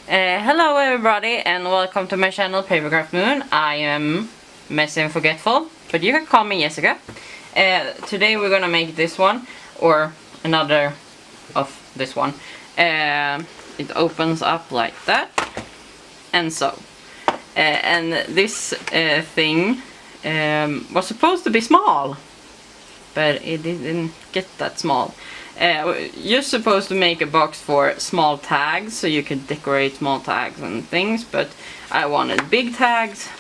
Hello everybody and welcome to my channel Papercraft Moon. I am messy and forgetful, but you can call me Jessica. Today we're gonna make this one, or another of this one. It opens up like that, and so. And this thing was supposed to be small, but it didn't get that small. You're supposed to make a box for small tags, so you could decorate small tags and things, but I wanted big tags,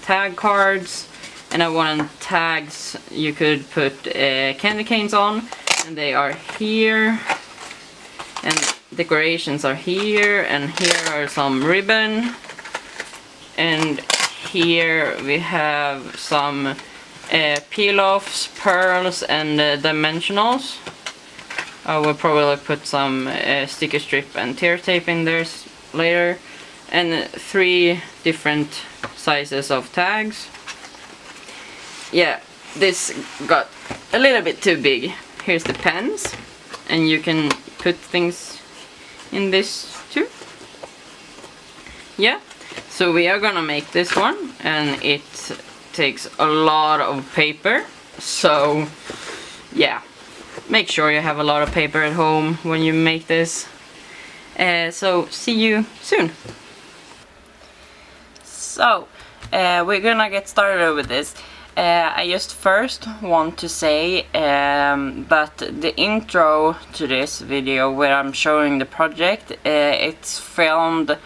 tag cards, and I wanted tags you could put candy canes on, and they are here, and decorations are here, and here are some ribbon, and here we have some peel-offs, pearls, and dimensionals. I will probably put some sticker strip and tear tape in there later, and 3 different sizes of tags. Yeah, this got a little bit too big. Here's the pens, and you can put things in this too. Yeah, so we are gonna make this one, and it takes a lot of paper, so yeah. Make sure you have a lot of paper at home when you make this. So see you soon. So we're gonna get started with this. I just first want to say that the intro to this video, where I'm showing the project, it's filmed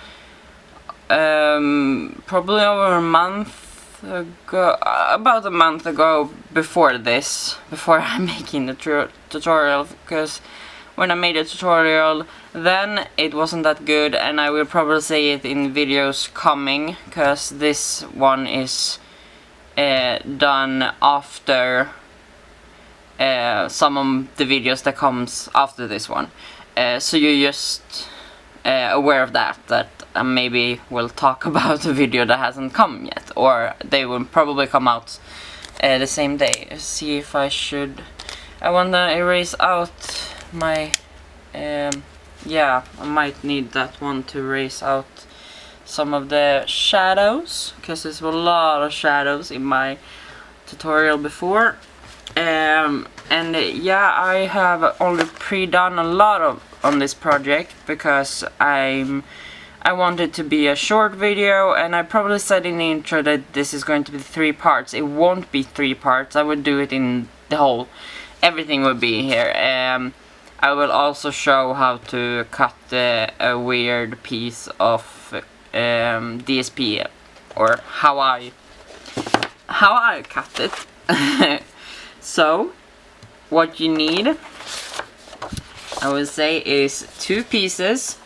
probably over a month ago, about a month ago, before I'm making the tutorial, because when I made a tutorial then it wasn't that good, and I will probably say it in videos coming, because this one is done after some of the videos that comes after this one, so you're just aware of that maybe we'll talk about a video that hasn't come yet, or they will probably come out the same day. See if I wanna erase out my yeah, I might need that one to erase out some of the shadows, because there's a lot of shadows in my tutorial before. And yeah, I have already pre-done a lot on this project, because I wanted to be a short video, and I probably said in the intro that this is going to be 3 parts. It won't be 3 parts. I would do it in the whole. Everything will be here. I will also show how to cut a weird piece of DSP, or how I cut it. So what you need, I would say, is 2 pieces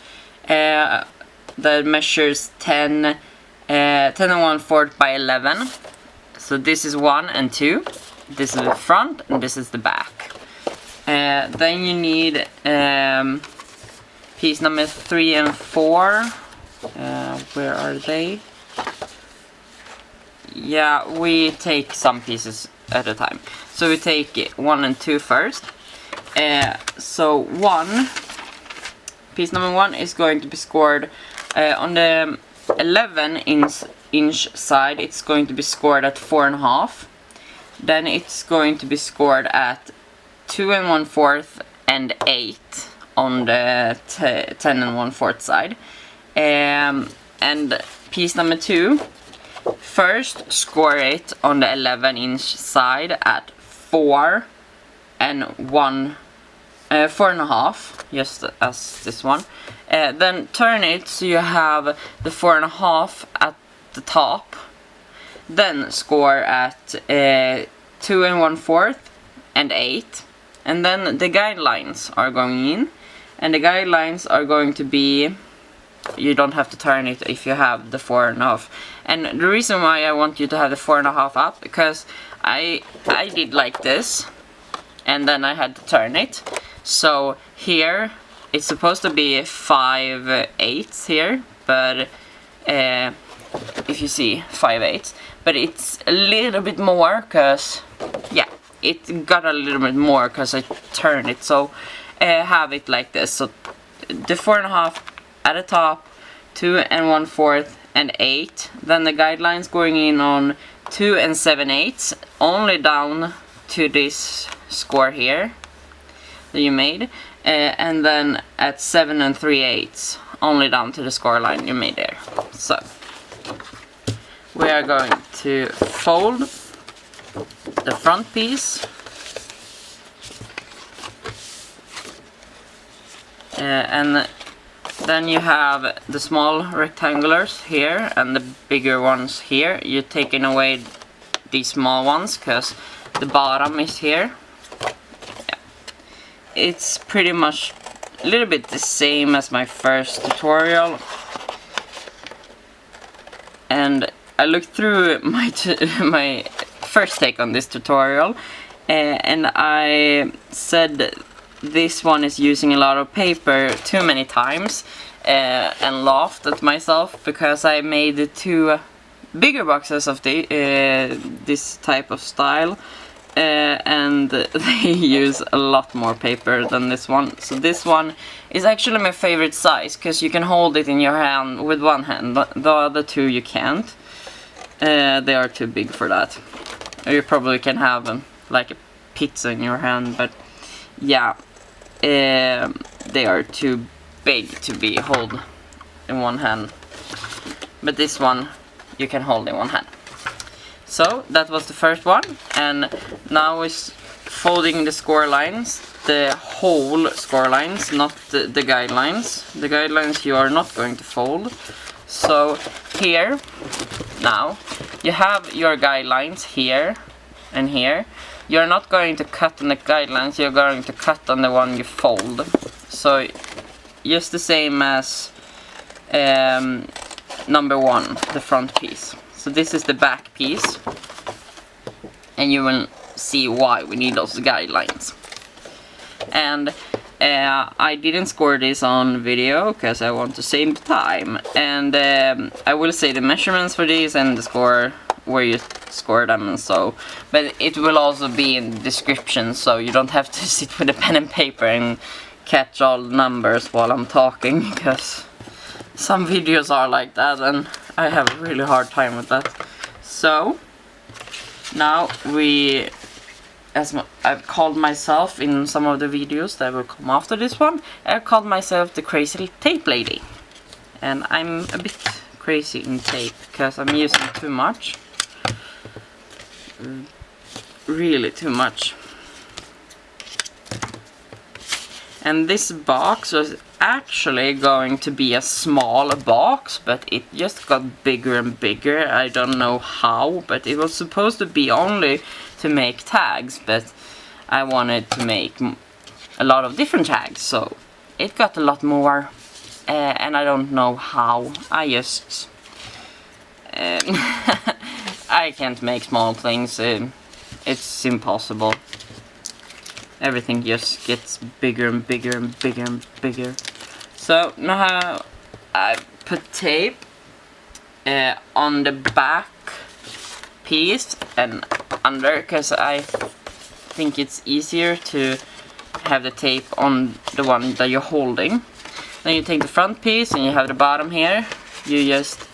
that measures 10 1/4 by 11. So this is 1 and 2. This is the front and this is the back. Then you need piece number 3 and 4. Where are they? Yeah, we take some pieces at a time. So we take 1 and 2 first. So piece number 1 is going to be scored on the 11-inch side. It's going to be scored at 4.5. Then it's going to be scored at 2 1/4 and 8 on the 10 1/4 side. And piece number 2, first score it on the 11-inch side at 4 and 4.5, just as this one. Then turn it so you have the 4.5 at the top. Then score at 2 1/4 and 8. And then the guidelines are going in. And the guidelines are going to be, you don't have to turn it if you have the 4.5. And the reason why I want you to have the 4.5 up, because I did like this, and then I had to turn it. So here it's supposed to be 5/8 here, but if you see 5/8, but it's a little bit more, because yeah, it got a little bit more because I turned it. So have it like this. So the 4.5 at the top, 2 1/4 and 8. Then the guidelines going in on 2 7/8, only down to this score here that you made, and then at 7 3/8, only down to the score line you made there. So we are going to fold the front piece, and then you have the small rectangulars here and the bigger ones here. You're taking away these small ones because the bottom is here. Yeah. It's pretty much a little bit the same as my first tutorial, and I looked through my first take on this tutorial, and I said this one is using a lot of paper too many times, and laughed at myself because I made 2 bigger boxes of this type of style, and they use a lot more paper than this one. So this one is actually my favorite size because you can hold it in your hand with one hand. The other 2 you can't. They are too big for that. You probably can have like a pizza in your hand, but yeah, they are too big to be held in one hand. But this one you can hold in one hand. So that was the first one, and now is folding the score lines, the whole score lines, not the guidelines. The guidelines you are not going to fold. So here, now, you have your guidelines here and here. You're not going to cut on the guidelines, you're going to cut on the one you fold. So, just the same as number 1, the front piece. So this is the back piece, and you will see why we need those guidelines. And I didn't score this on video because I want to save time, and I will say the measurements for these and the score where you score them and so, but it will also be in the description, so you don't have to sit with a pen and paper and catch all the numbers while I'm talking, because some videos are like that and I have a really hard time with that. So now I've called myself in some of the videos that will come after this one, I've called myself the crazy tape lady. And I'm a bit crazy in tape because I'm using too much. Really too much. And this box was actually going to be a small box, but it just got bigger and bigger. I don't know how, but it was supposed to be only to make tags, but I wanted to make a lot of different tags, so it got a lot more, and I don't know how. I just I can't make small things. It's impossible. Everything just gets bigger and bigger and bigger and bigger. So now I put tape on the back piece and under, because I think it's easier to have the tape on the one that you're holding. Then you take the front piece and you have the bottom here. You just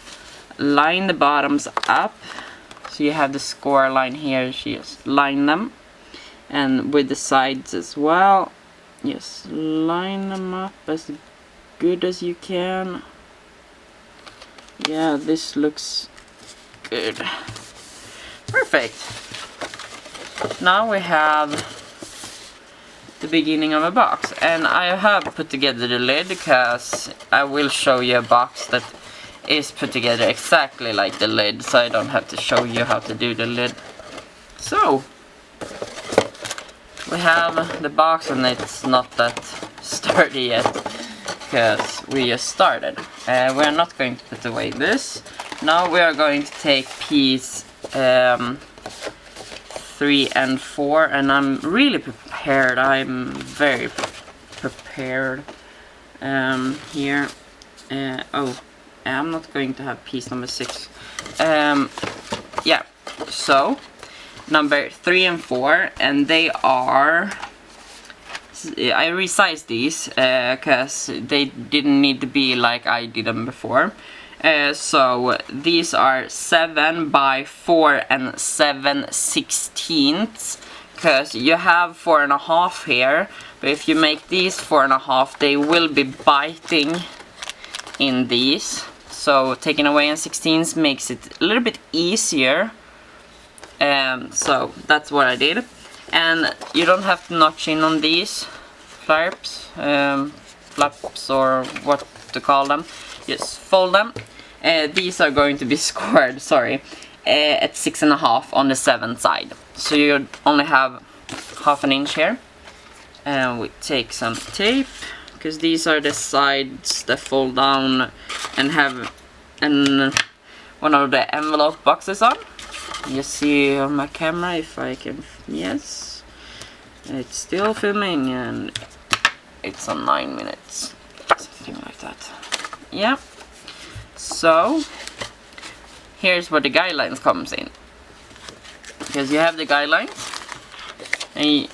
line the bottoms up. So you have the score line here, you just line them. And with the sides as well, just line them up as good as you can. Yeah, this looks good. Perfect. Now we have the beginning of a box, and I have put together the lid because I will show you a box that is put together exactly like the lid, so I don't have to show you how to do the lid. So we have the box, and it's not that sturdy yet because we just started. We are not going to put away this. Now we are going to take piece 3 and 4, and I'm really prepared. I'm very prepared here. Oh, I'm not going to have piece number 6. Yeah, so number 3 and 4, and they are I resized these because they didn't need to be like I did them before. So these are 7 by 4 and 7/16, because you have 4.5 here, but if you make these 4.5, they will be biting in these. So taking away in 16s makes it a little bit easier. So that's what I did. And you don't have to notch in on these flaps, or what to call them. Just fold them. These are going to be scored, sorry, at 6.5 on the 7th side. So you only have 1/2 inch here. And we take some tape, because these are the sides that fold down and have one of the envelope boxes on. You see on my camera if I can, yes, it's still filming and it's on 9 minutes, something like that. Yeah, so here's where the guidelines comes in, because you have the guidelines and you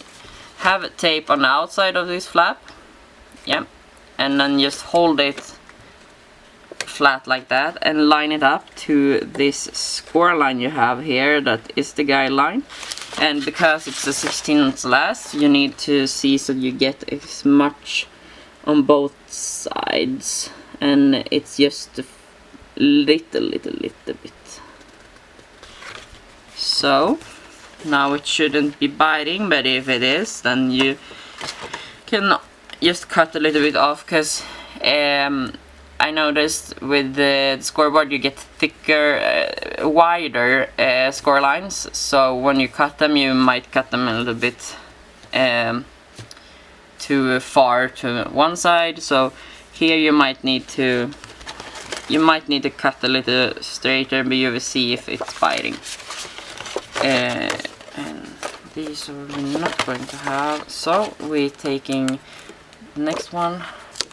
have a tape on the outside of this flap, yeah, and then just hold it flat like that and line it up to this score line you have here, that is the guideline. And because it's a 16th last, you need to see so you get as much on both sides, and it's just a little bit. So now it shouldn't be biting, but if it is, then you can just cut a little bit off, because I noticed with the scoreboard you get thicker, wider score lines, so when you cut them you might cut them a little bit too far to one side. So here you might need to cut a little straighter, but you will see if it's biting. And these are we not going to have, so we're taking the next one.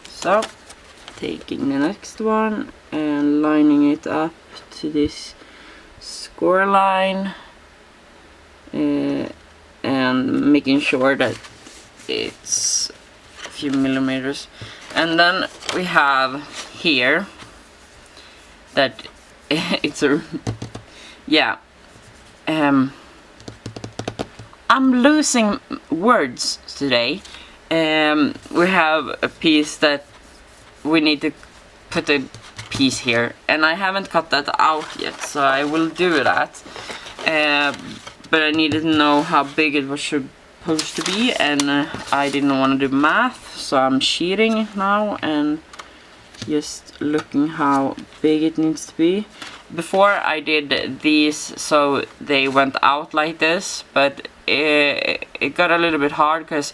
So taking the next one and lining it up to this score line, and making sure that it's a few millimeters. And then we have here that it's a, yeah, I'm losing words today. We have a piece that we need to put a piece here, and I haven't cut that out yet, so I will do that. But I needed to know how big it was supposed to be, and I didn't want to do math, so I'm cheating now and just looking how big it needs to be. Before I did these so they went out like this, but it got a little bit hard because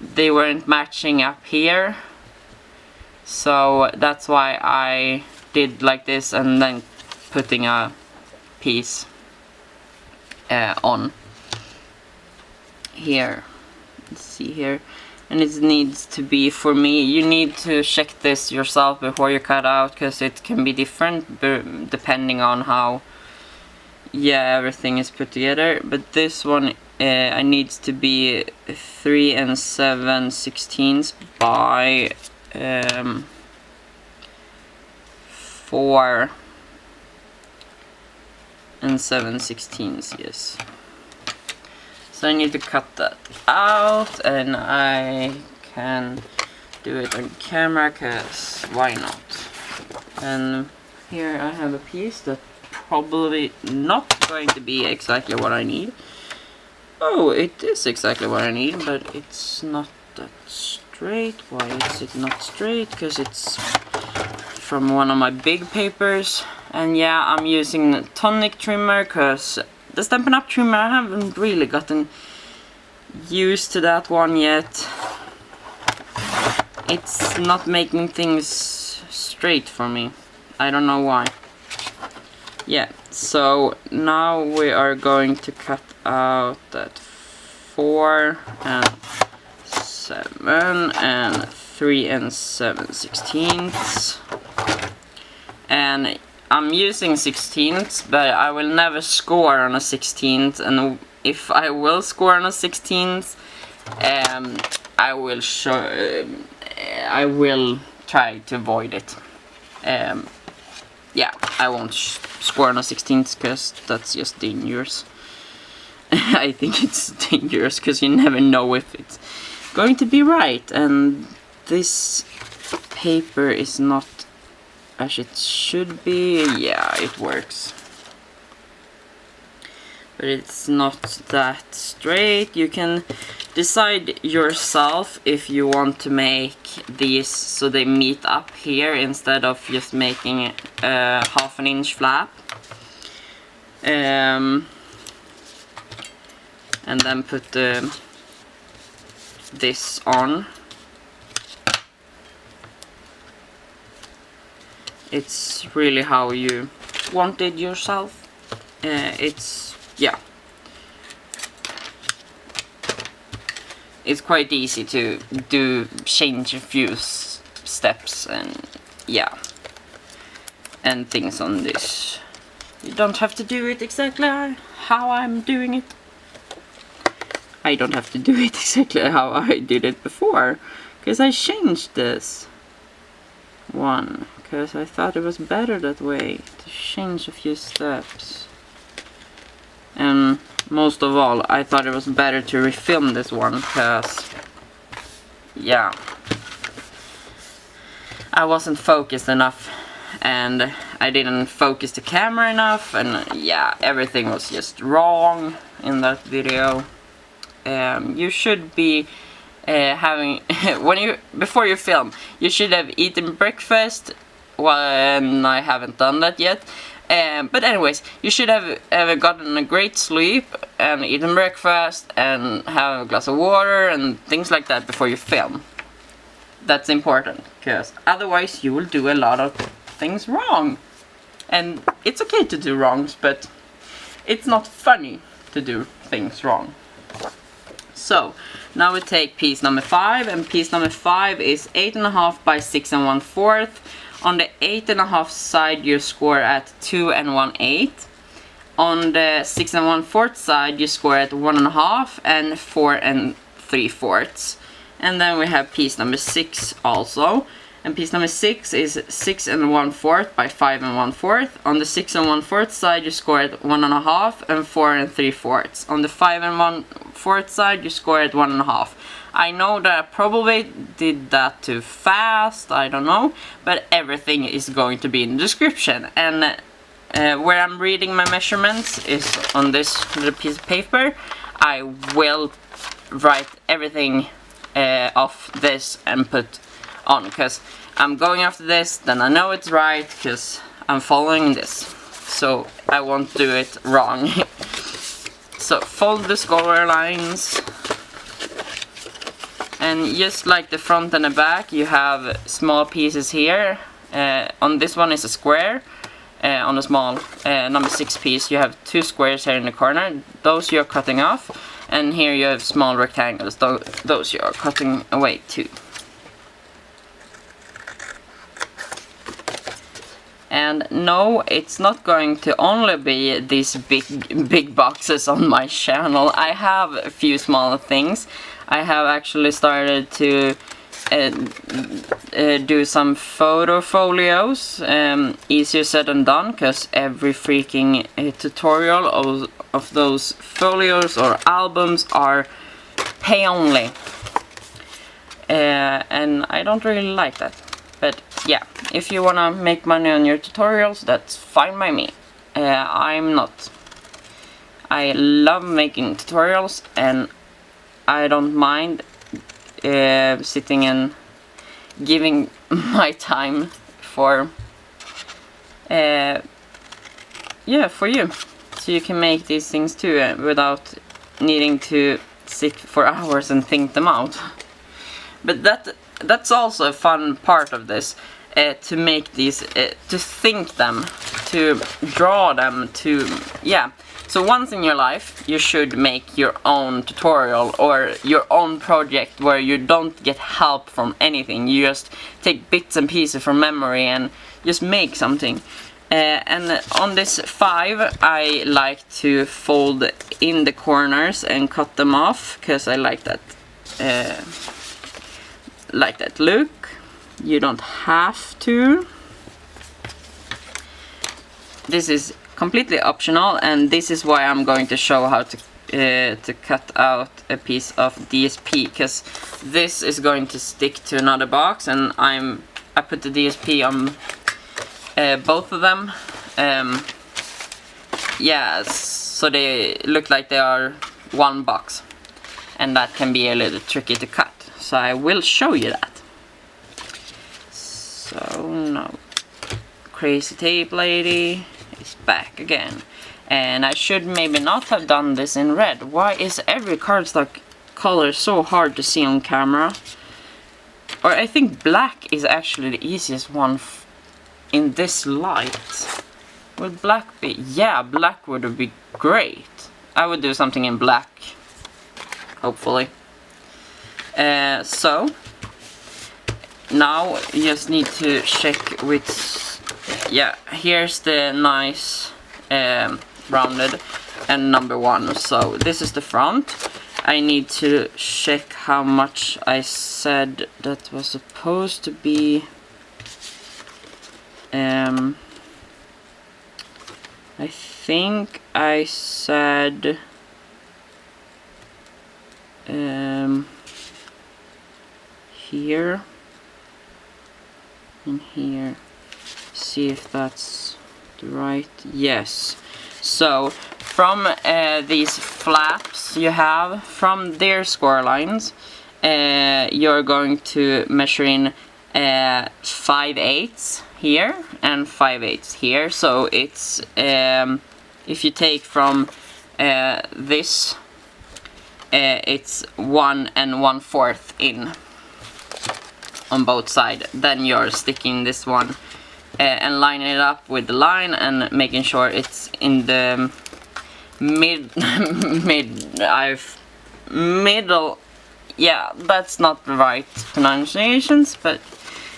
they weren't matching up here. So that's why I did like this and then putting a piece on here. Let's see here. And it needs to be, for me, you need to check this yourself before you cut out, because it can be different depending on how, yeah, everything is put together. But this one needs to be 3 7/16 by 4 7/16, yes. So I need to cut that out, and I can do it on camera, cause why not? And here I have a piece that probably not going to be exactly what I need. Oh, it is exactly what I need, but it's not that straight. Why is it not straight? Because it's from one of my big papers. And yeah, I'm using a tonic trimmer, because the Stampin' Up! Trimmer, I haven't really gotten used to that one yet. It's not making things straight for me. I don't know why. Yeah, so now we are going to cut out that 4 and 7 and 3 7/16. And I'm using 16ths, but I will never score on a 16th, and if I will score on a 16th, I will I will try to avoid it. Yeah, I won't score on a 16th because that's just dangerous. I think it's dangerous because you never know if it's going to be right, and this paper is not as it should be. Yeah, it works, but it's not that straight. You can decide yourself if you want to make these so they meet up here instead of just making a half an inch flap. And then put this on. It's really how you want it yourself. Yeah. It's quite easy to change a few steps and yeah, and things on this. You don't have to do it exactly how I'm doing it. I don't have to do it exactly how I did it before, because I changed this one, because I thought it was better that way, to change a few steps. And most of all, I thought it was better to refilm this one, because, yeah, I wasn't focused enough, and I didn't focus the camera enough, and yeah, everything was just wrong in that video. You should be having before you film, you should have eaten breakfast. When I haven't done that yet, but anyways, you should have gotten a great sleep and eaten breakfast and have a glass of water and things like that before you film. That's important, because otherwise you will do a lot of things wrong, and it's okay to do wrongs, but it's not funny to do things wrong. So now we take piece number 5, and piece number 5 is 8.5 by 6 1/4. On the 8.5 side you score at 2 1/8. On the 6 1/4 side you score at 1.5 and 4 3/4. And then we have piece number 6 also. And piece number 6 is 6 1/4 by 5 1/4. On the 6 1/4 side you score at 1.5 and 4 3/4. On the 5 1/4 side you score at 1.5. I know that I probably did that too fast, I don't know, but everything is going to be in the description. And where I'm reading my measurements is on this little piece of paper. I will write everything off this and put on, because I'm going after this, then I know it's right, because I'm following this, so I won't do it wrong. So fold the score lines, and just like the front and the back, you have small pieces here. On this one is a square. On the small number 6 piece you have 2 squares here in the corner. Those you're cutting off, and here you have small rectangles. Those you're cutting away too. And no, it's not going to only be these big boxes on my channel. I have a few smaller things. I have actually started to do some photo folios. Easier said than done, because every freaking tutorial of those folios or albums are pay only. And I don't really like that. But yeah, if you wanna make money on your tutorials, that's fine by me. I'm not. I love making tutorials, and I don't mind sitting and giving my time for for you, so you can make these things too without needing to sit for hours and think them out. But that's also a fun part of this, to make these, to think them, to draw them, to, yeah. So once in your life, you should make your own tutorial or your own project where you don't get help from anything. You just take bits and pieces from memory and just make something. And on this 5, I like to fold in the corners and cut them off, because I like that like that. Look, you don't have to. This is completely optional, and this is why I'm going to show how to cut out a piece of DSP, because this is going to stick to another box, and I put the DSP on both of them. Yeah, so they look like they are one box, and that can be a little tricky to cut. So I will show you that. So now, crazy tape lady is back again. And I should maybe not have done this in red. Why is every cardstock color so hard to see on camera? Or I think black is actually the easiest one in this light. Would black be? Yeah, black would be great. I would do something in black, hopefully. So now you just need to check which. Yeah, here's the nice rounded and number 1. So this is the front. I need to check how much I said that was supposed to be. I think I said here and here. See if that's right. Yes. So from these flaps you have from their score lines, you're going to measure in 5/8 here and 5/8 here. So it's if you take from this, it's 1 1/4 in on both sides. Then you're sticking this one and lining it up with the line and making sure it's in the middle. Yeah, that's not the right pronunciations, but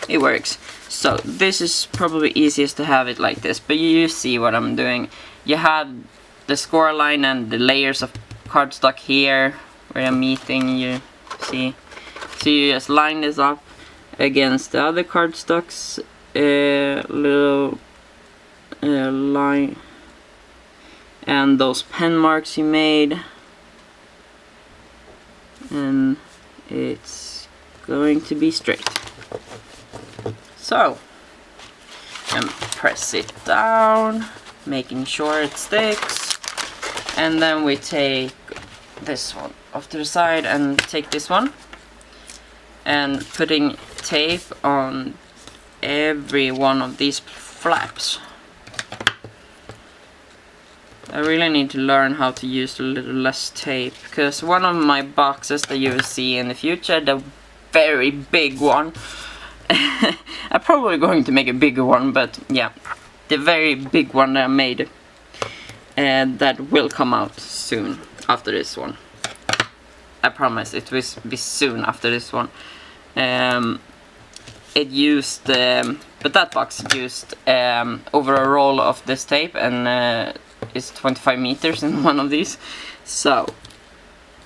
it works. So this is probably easiest to have it like this, but you see what I'm doing. You have the score line and the layers of cardstock here where I'm meeting, you see. So you just line this up against the other cardstocks, little line, and those pen marks you made, and it's going to be straight. So, and press it down, making sure it sticks, and then we take this one off to the side and take this one and putting tape on every one of these flaps. I really need to learn how to use a little less tape, because one of my boxes that you will see in the future, the very big one, I'm probably going to make a bigger one, but yeah, the very big one that I made, that will come out soon after this one. I promise it will be soon after this one. It used, but that box used over a roll of this tape, and it's 25 meters in one of these. So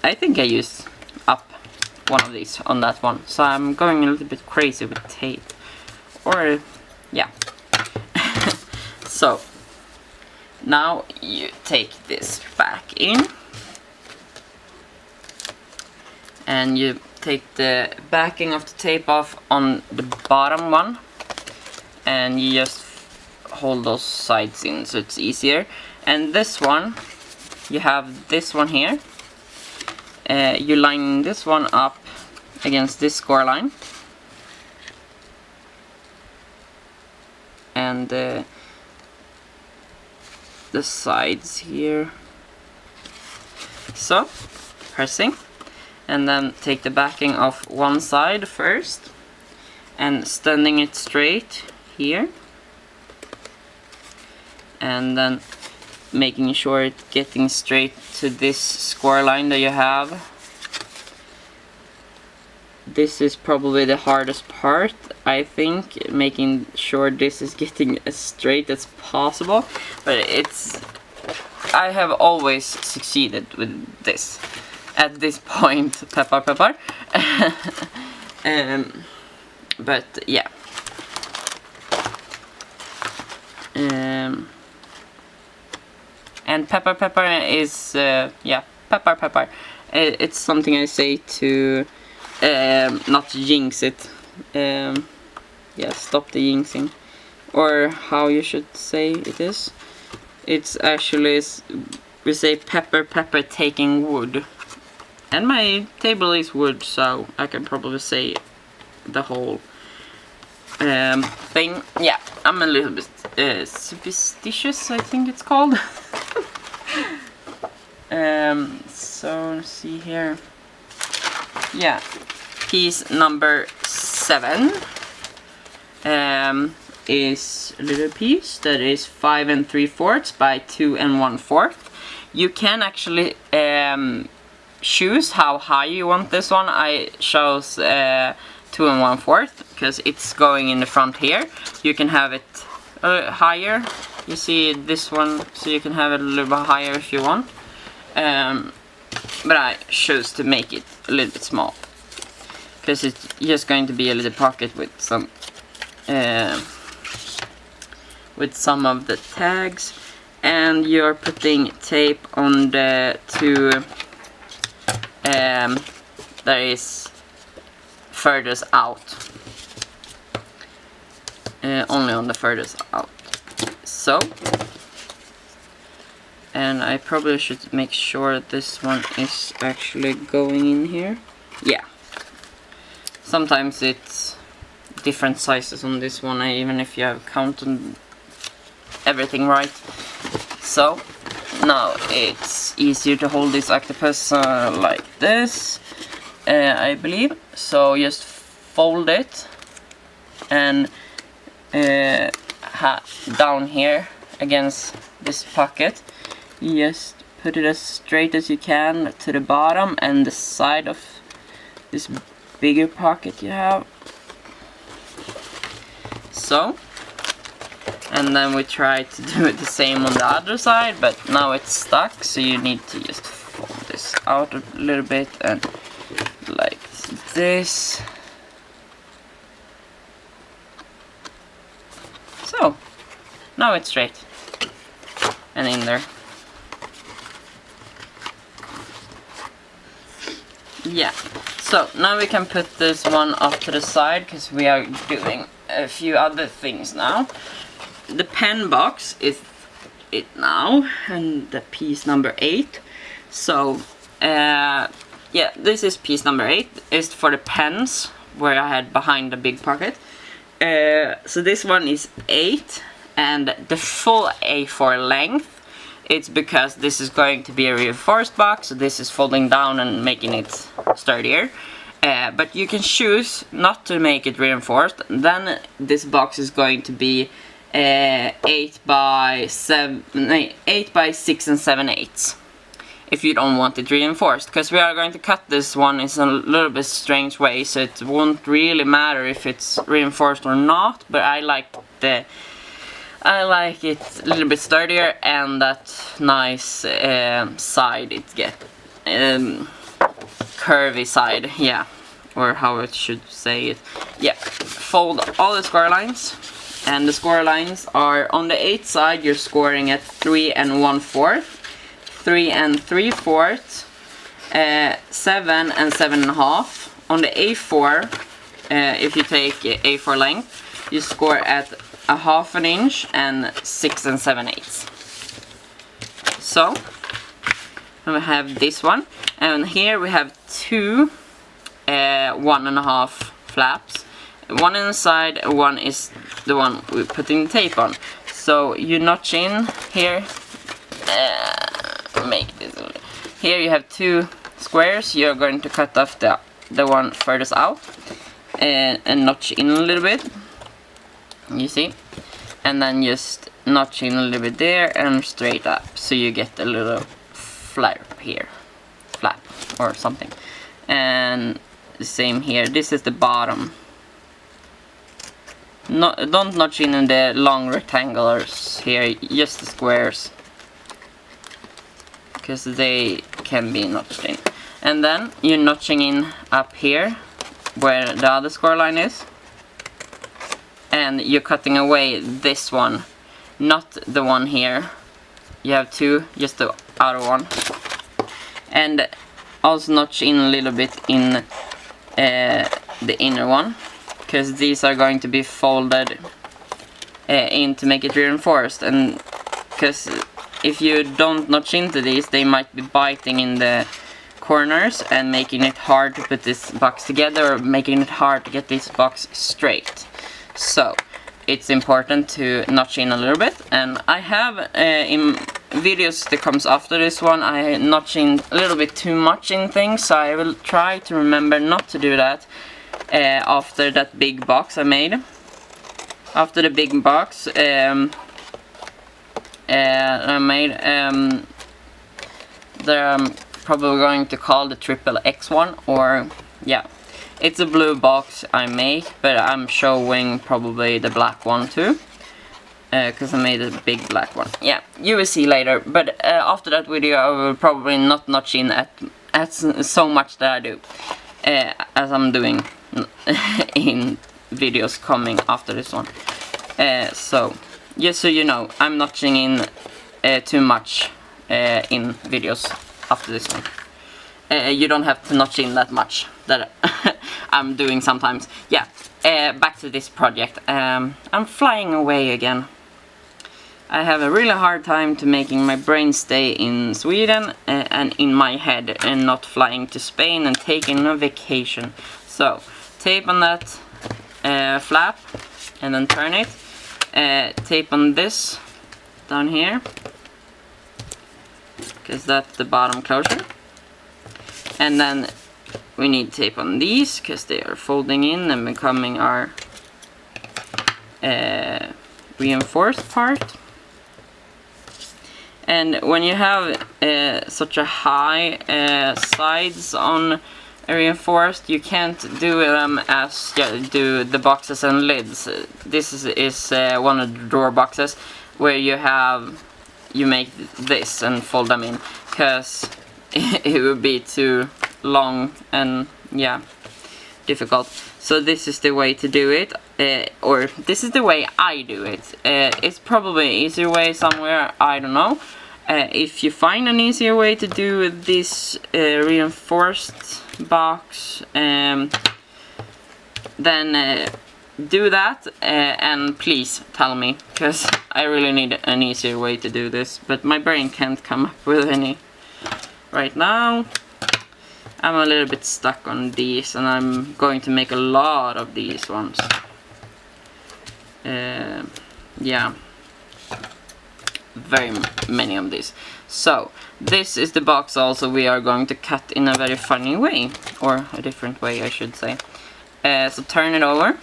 I think I used up one of these on that one. So I'm going a little bit crazy with tape. Or, yeah. So now you take this back in, and you take the backing of the tape off on the bottom one, and you just hold those sides in so it's easier. And this one, you have this one here, you line this one up against this score line, and the sides here. So, pressing, and then take the backing off one side first and standing it straight here, and then making sure it's getting straight to this score line that you have. This is probably the hardest part, I think, making sure this is getting as straight as possible, but I have always succeeded with this at this point. Pepper. But yeah. And pepper is yeah, pepper. It's something I say to not jinx it. Yeah, stop the jinxing, or how you should say it is. It's actually, we say pepper taking wood, and my table is wood, so I can probably say the whole thing. Yeah, I'm a little bit superstitious, I think it's called. So let's see here. Yeah, piece number 7 is a little piece that is 5 3/4 by 2 1/4. You can actually choose how high you want this one. I chose 2 1/4 because it's going in the front here. You can have it higher. You see this one, so you can have it a little bit higher if you want. But I chose to make it a little bit small because it's just going to be a little pocket with some of the tags, and you're putting tape on the two that is furthest out, only on the furthest out. So, and I probably should make sure this one is actually going in here. Yeah, sometimes it's different sizes on this one, even if you have counted everything right. So now it's easier to hold this octopus like this, I believe. So just fold it and down here against this pocket, you just put it as straight as you can to the bottom and the side of this bigger pocket you have. So, and then we try to do it the same on the other side, but now it's stuck, so you need to just fold this out a little bit and like this. So, now it's straight and in there. Yeah, so now we can put this one off to the side because we are doing a few other things now. The pen box is it now, and the piece number 8. So yeah, this is piece number 8. It's for the pens where I had behind the big pocket. So this one is 8, and the full A4 length. It's because this is going to be a reinforced box, so this is folding down and making it sturdier. But you can choose not to make it reinforced. Then this box is going to be 8 by 6 7/8 if you don't want it reinforced, because we are going to cut this one in a little bit strange way, so it won't really matter if it's reinforced or not. But I like it a little bit sturdier, and that nice side it get, curvy side, yeah, or how it should say it. Yeah, fold all the score lines, and the score lines are on the 8 side. You're scoring at 3 1/4, 3 3/4, 7 7.5. On the A4, if you take A4 length, you score at 1/2 inch and 6 7/8. So we have this one, and here we have two 1.5 flaps. One inside, one is the one we're putting the tape on. So you notch in here. Make this. Here you have 2 squares. You're going to cut off the one furthest out and notch in a little bit. You see, and then just notch in a little bit there and straight up, so you get a little flap here, flap or something. And the same here. This is the bottom. No, don't notch in the long rectangles here, just the squares, because they can be notched in. And then you're notching in up here where the other scoreline is, and you're cutting away this one, not the one here. You have two, just the outer one, and also notch in a little bit in the inner one, because these are going to be folded in to make it reinforced, and because if you don't notch into these, they might be biting in the corners and making it hard to put this box together, or making it hard to get this box straight. So it's important to notch in a little bit, and I have in videos that comes after this one, I notch in a little bit too much in things, so I will try to remember not to do that after that big box I made. After the big box I made, I'm probably going to call the XXX one, or yeah, it's a blue box I make, but I'm showing probably the black one too, because I made a big black one. Yeah, you will see later, but after that video I will probably not notch in at so much that I do, as I'm doing in videos coming after this one. So just so you know, I'm notching in too much in videos after this one. You don't have to notch in that much that I'm doing sometimes. Yeah, back to this project. I'm flying away again. I have a really hard time to making my brain stay in Sweden and in my head, and not flying to Spain and taking a vacation. So tape on that flap and then turn it. Tape on this down here, because that's the bottom closure. And then we need tape on these, because they are folding in and becoming our reinforced part. And when you have such a high sides on a reinforced, you can't do them as do the boxes and lids. This is one of the drawer boxes where you make this and fold them in, because it would be too long and yeah, difficult. So this is the way to do it, or this is the way I do it. It's probably an easier way somewhere, I don't know. If you find an easier way to do this reinforced box, then do that, and please tell me, because I really need an easier way to do this, but my brain can't come up with any right now. I'm a little bit stuck on these, and I'm going to make a lot of these ones. Yeah, very many of these. So this is the box also we are going to cut in a very funny way, or a different way I should say. So turn it over.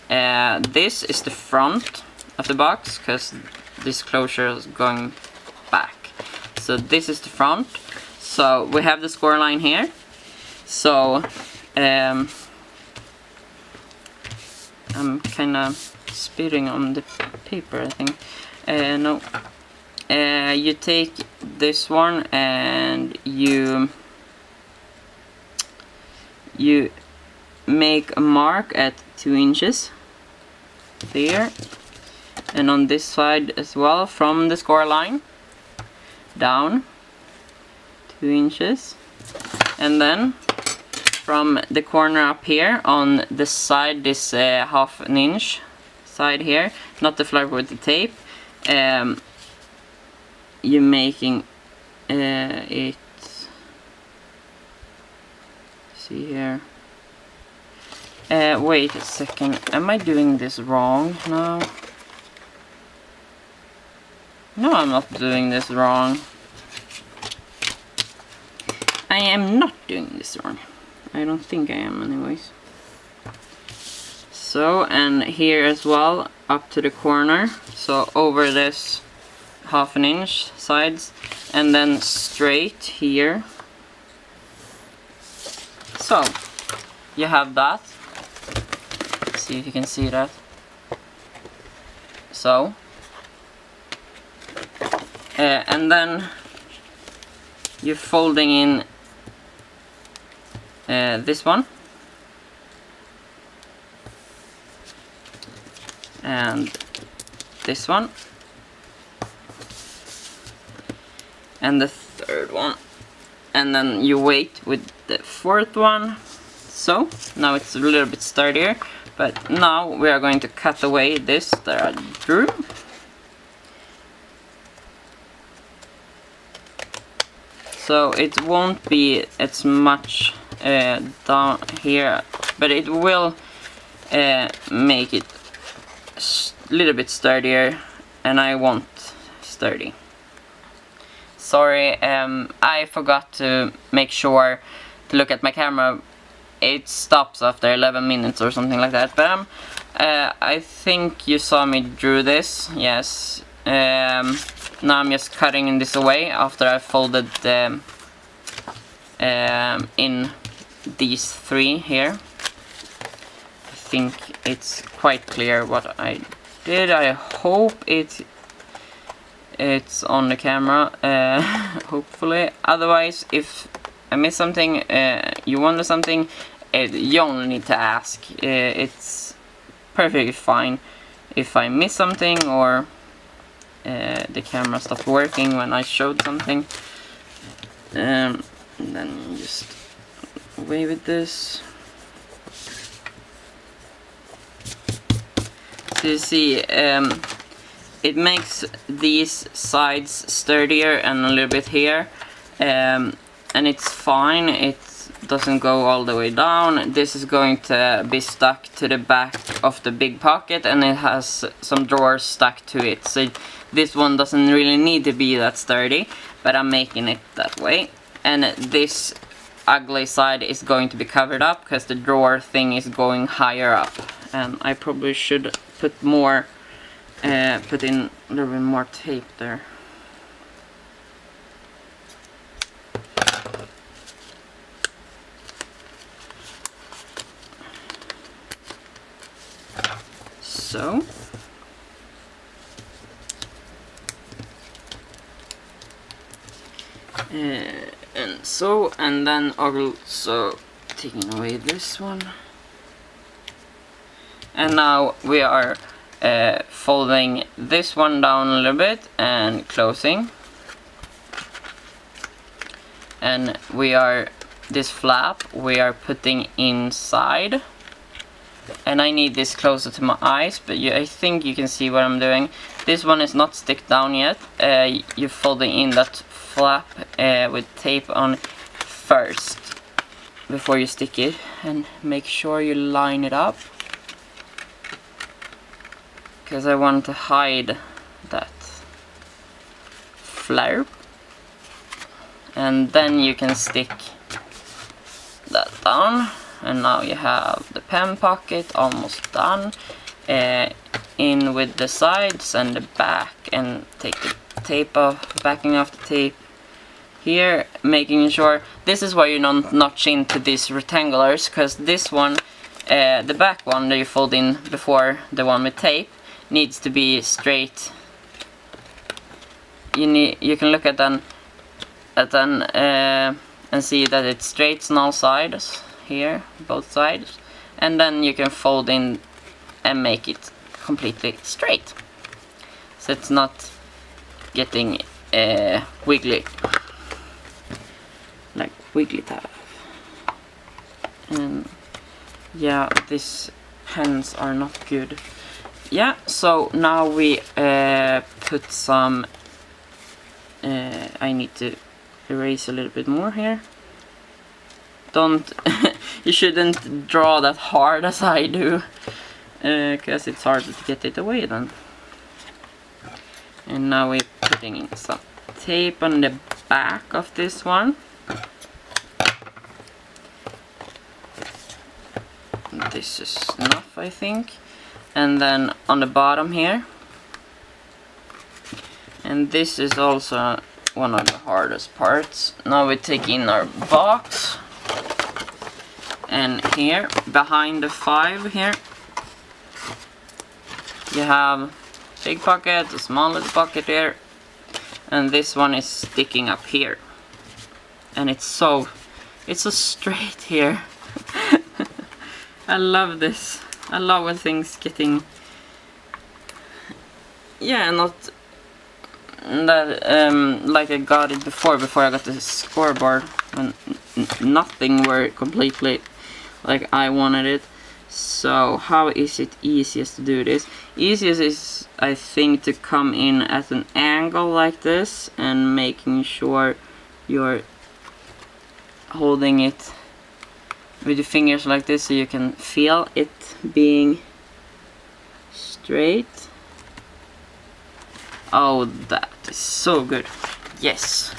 This is the front of the box, because this closure is going back. So this is the front. So we have the score line here. So I'm kind of spitting on the paper, I think. No. You take this one and you make a mark at 2 inches there, and on this side as well, from the score line down 2 inches, and then from the corner up here on the side, this half an inch side here, not the flap with the tape, you're making it, see here, wait a second, am I doing this wrong? No, I'm not doing this wrong. I am not doing this wrong. I don't think I am anyways. So, and here as well, up to the corner, so over this half an inch sides, and then straight here. So you have that. Let's see if you can see that. So and then you're folding in this one, and this one, and the third one, and then you wait with the fourth one. So now it's a little bit sturdier, but now we are going to cut away this that I drew. So it won't be as much down here, but it will make it a little bit sturdier, and I want sturdy. Sorry, I forgot to make sure to look at my camera. It stops after 11 minutes or something like that, but I think you saw me drew this, yes. Now I'm just cutting this away after I folded in these three here. I think it's quite clear what I did. I hope it's on the camera, hopefully. Otherwise, if I miss something, you wonder something, you only need to ask. It's perfectly fine if I miss something or the camera stopped working when I showed something. And then you just away with this. So you see, it makes these sides sturdier and a little bit here, and it's fine. It doesn't go all the way down. This is going to be stuck to the back of the big pocket, and it has some drawers stuck to it. So this one doesn't really need to be that sturdy, but I'm making it that way. And this ugly side is going to be covered up because the drawer thing is going higher up. And I probably should put more, put in a little bit more tape there. So. And then also taking away this one. And now we are folding this one down a little bit and closing. And we are, this flap we are putting inside. And I need this closer to my eyes, but I think you can see what I'm doing. This one is not stick down yet. You're folding in that flap with tape on first before you stick it, and make sure you line it up, because I want to hide that flare. And then you can stick that down, and now you have the pen pocket almost done. In with the sides and the back, and take the tape off, backing off the tape here, making sure this is why you don't notch into these rectangulars, because this one, the back one that you fold in before the one with tape, needs to be straight. You can look at them and see that it's straight on all sides here, both sides, and then you can fold in and make it completely straight, so it's not getting wiggly like wiggly tab. And yeah, these pens are not good. Yeah, so now we put some I need to erase a little bit more here. Don't you shouldn't draw that hard as I do, because it's hard to get it away then. And now we're putting in some tape on the back of this one. This is enough, I think. And then on the bottom here. And this is also one of the hardest parts. Now we take in our box. And here, behind the 5 here, you have big pocket, a smaller pocket here, and this one is sticking up here. And it's so straight here. I love this. I love when things getting yeah, not that like I got it before I got the scoreboard, when nothing were completely like I wanted it. So how is it easiest to do this? Easiest is, I think, to come in at an angle like this and making sure you're holding it with your fingers like this so you can feel it being straight. Oh, that is so good. Yes,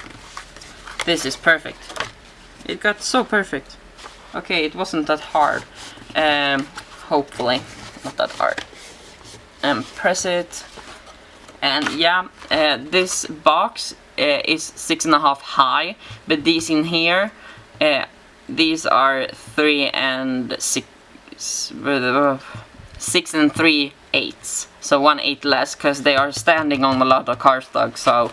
this is perfect. It got so perfect. Okay, it wasn't that hard. Hopefully not that hard. And press it. And yeah, this box is 6.5 high, but these in here, these are 3 and 6 and 3/8, so 1/8 less, because they are standing on a lot of cardstock. So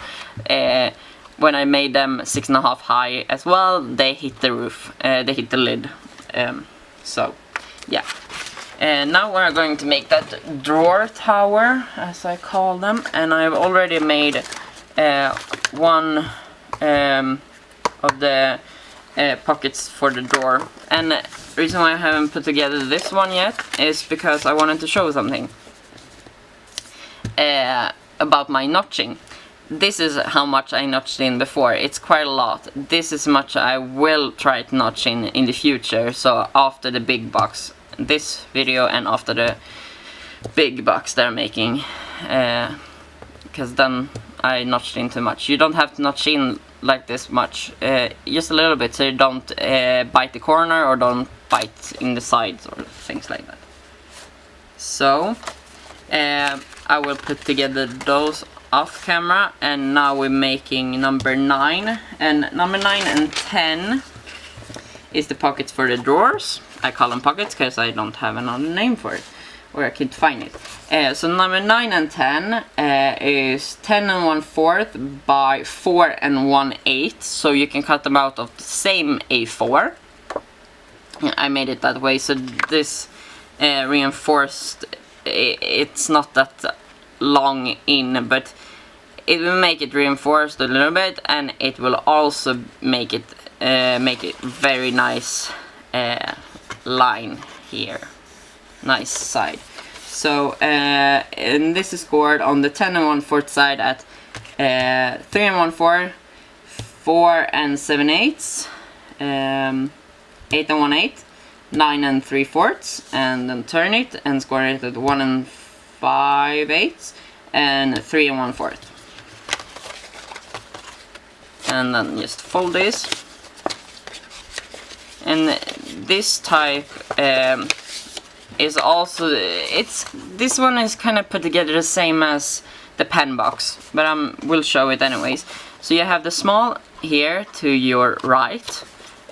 when I made them 6.5 high as well, they hit the roof, they hit the lid. So yeah. Now we're going to make that drawer tower, as I call them, and I've already made one of the pockets for the drawer. And the reason why I haven't put together this one yet is because I wanted to show something about my notching. This is how much I notched in before. It's quite a lot. This is much I will try to notch in the future. So after the big box, this video, and after the big box they're making, because then I notched in too much. You don't have to notch in like this much, just a little bit, so you don't bite the corner or don't bite in the sides or things like that. So I will put together those off camera, and now we're making number 9, and number 9 and 10 is the pockets for the drawers. I call them pockets because I don't have another name for it, or I can't find it. So number 9 and 10 is 10 and 1/4 by 4 and 1/8, so you can cut them out of the same A4. I made it that way, so this reinforced, it's not that long in, but it will make it reinforced a little bit, and it will also make it very nice line here, nice side. So and this is scored on the 10 and 1/4 side at 3 and 1/4, 4 and 7/8, 8 and 1/8, 9 and 3/4, and then turn it and score it at 1 and 5/8 and 3 and 1/4. And then just fold this. And this type is also, this one is kind of put together the same as the pen box, but we'll show it anyways. So you have the small here to your right.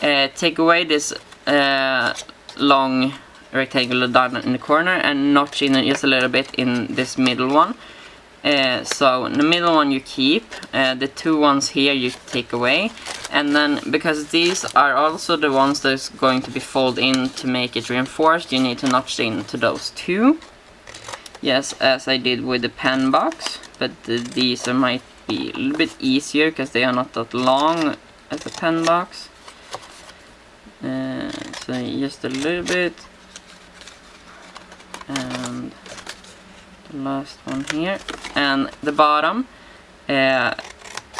Take away this long rectangular down in the corner and notch in just a little bit in this middle one. So the middle one you keep, the 2 ones here you take away, and then because these are also the ones that's going to be folded in to make it reinforced, you need to notch into those 2. Yes, as I did with the pen box, but these might be a little bit easier because they are not that long as the pen box. So just a little bit, and the last one here, and the bottom,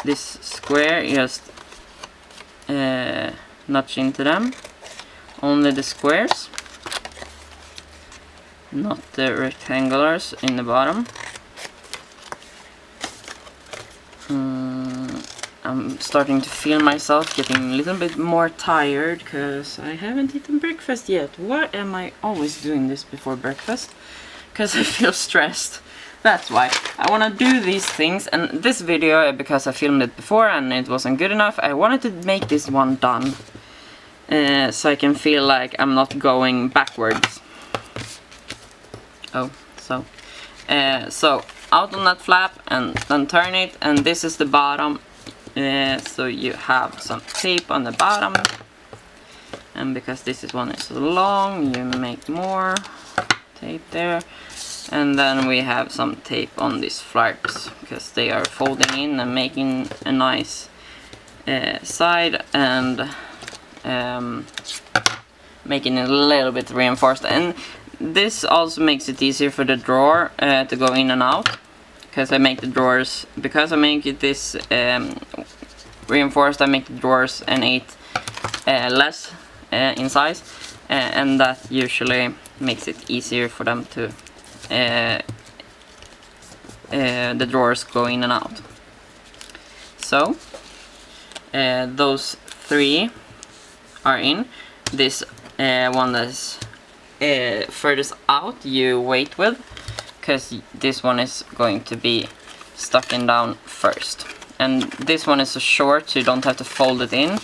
this square, just notch into them, only the squares, not the rectangulars in the bottom. I'm starting to feel myself getting a little bit more tired because I haven't eaten breakfast yet. Why am I always doing this before breakfast? Because I feel stressed. That's why. I want to do these things, and this video, because I filmed it before and it wasn't good enough, I wanted to make this one done. So I can feel like I'm not going backwards. Oh, so out on that flap and then turn it, and this is the bottom. So you have some tape on the bottom, and because this is one is so long, you make more tape there. And then we have some tape on these flaps because they are folding in and making a nice side, and making it a little bit reinforced. And this also makes it easier for the drawer to go in and out, because I make the drawers, because I make it this reinforced, I make the drawers an 8 less in size, and that usually makes it easier for them to the drawers go in and out. So those 3 are in. This one that's furthest out you wait with, because this one is going to be stuck in down first. And this one is so short, so you don't have to fold it in.